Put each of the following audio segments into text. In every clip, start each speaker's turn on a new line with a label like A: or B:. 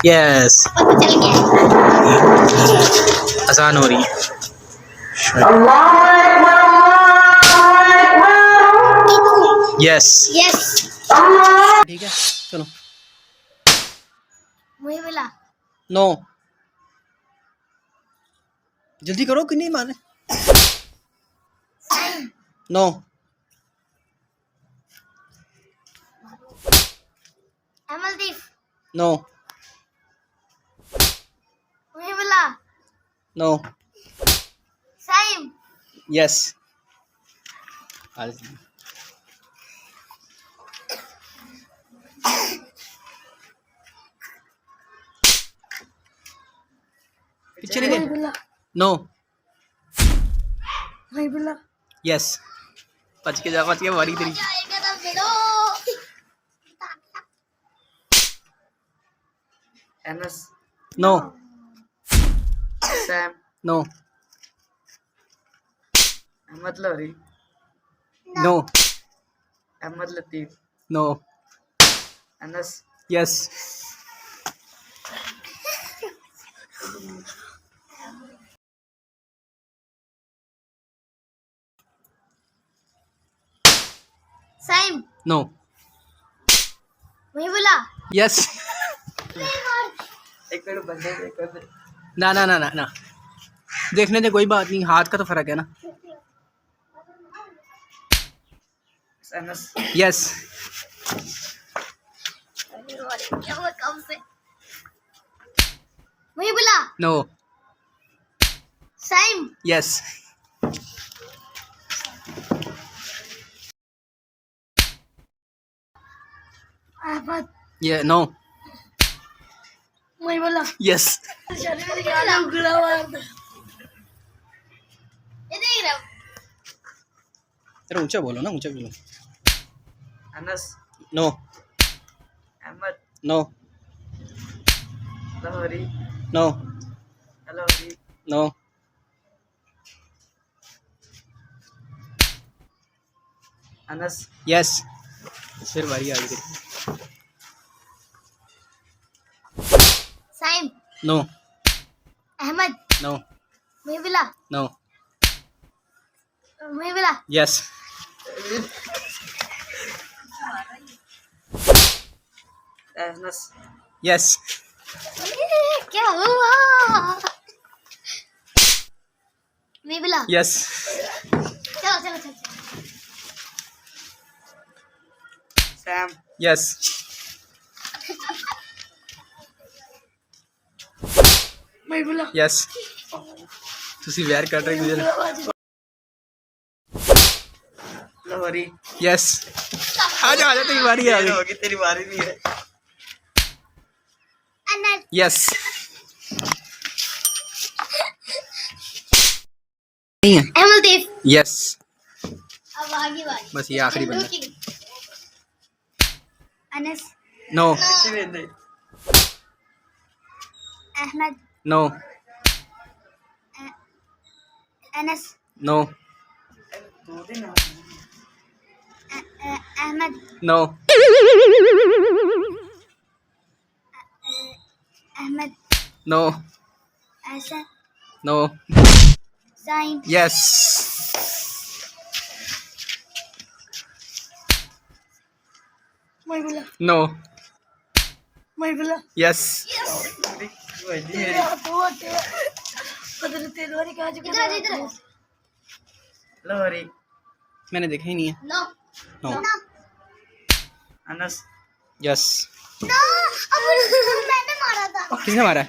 A: Yes,
B: पता चल गया।
A: आसान हो रही है। यस,
B: यस,
A: ठीक है, चलो।
B: वही बोला।
A: नो, जल्दी करो कि नहीं माने। नो,
B: अमलदीप,
A: नो,
B: वही बोला।
A: No,
B: Saim,
A: yes. पीछे नहीं
B: वही
A: गए।
B: बोला।
A: नो,
B: वही बोला।
A: यस। बच के जा, बच के, मारी तेरी।
B: जाएगा तो भिड़ो।
C: Anas,
A: no,
C: Sam,
A: no,
C: Ahmad Lohri,
A: no,
C: Ahmad Latif,
A: no,
C: Anas,
A: yes.
B: Saim,
A: no,
B: वही बोला।
A: यस।
C: एक मिनट बंदे एक मिनट।
A: ना ना ना ना ना, देखने दे, कोई बात नहीं, हाथ का तो फर्क है ना।
C: अनस,
A: यस,
B: क्या हुआ कब से? वही बोला।
A: No,
B: Saim,
A: yes.
B: अहमद,
A: ये नो,
B: वही बोला।
A: यस।
B: उगला मार दो। ये देख रहा हूँ।
A: अरे ऊंचा बोलो ना, ऊंचा बोलो।
C: Anas,
A: no,
C: Ahmad
A: no,
C: Lohri,
A: no,
C: Lohri,
A: no,
C: Anas,
A: yes. फिर बारी आ गई तेरी।
B: साइम,
A: नो,
B: अहमद,
A: नो,
B: वही बोला।
A: नो,
B: वही बोला।
A: यस।
C: अनस,
A: यस,
B: क्या हुआ? वही बोला।
A: यस।
B: चलो चलो चलो।
C: Sam,
A: yes.
B: वही बोला।
A: यस। ਤੁਸੀਂ ਵੈਰ ਕਰ ਰਹੇ ਗੁਜਰ।
C: लोहरी,
A: यस। आ जा, तेरी बारी आ गई।
C: होगी तेरी बारी भी है।
B: अनस,
A: यस। नहीं है।
B: अहमदीप।
A: यस।
B: अब आगे बारी।
A: बस ये आखिरी बंदा।
B: अनस,
A: नो,
C: पीछे भेज दे।
B: अहमद,
A: नो,
B: अनस,
A: नो,
C: दो दिन
B: Ahmad,
A: no,
B: Ahmad,
A: no,
B: Asad,
A: no,
B: Saim,
A: yes.
B: वही बोला।
A: नो,
B: वही बोला।
A: यस।
C: लोहरी,
A: मैंने देखा ही नहीं है।
B: No
A: no,
C: Anas,
A: yes.
B: No, मैंने मारा था।
A: किसने मारा है?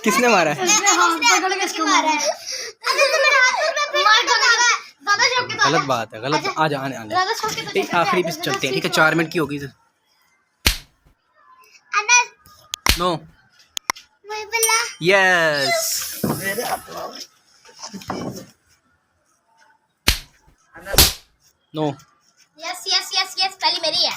A: किसने मारा है?
B: पकड़ के इसको मारा है। अरे तुम्हें हाथ में मार कर रहा है। ज्यादा शौक के
A: गलत बात है, गलत। आ जा, आने आने।
B: ज्यादा शौक के
A: एक आखिरी पे चलते हैं, ठीक है? 4 मिनट की होगी।
B: अनस,
A: नो,
B: वही बोला।
A: यस।
C: मेरे हाथ में। Anas,
A: no,
B: yes yes yes yes, पहली मेरी है।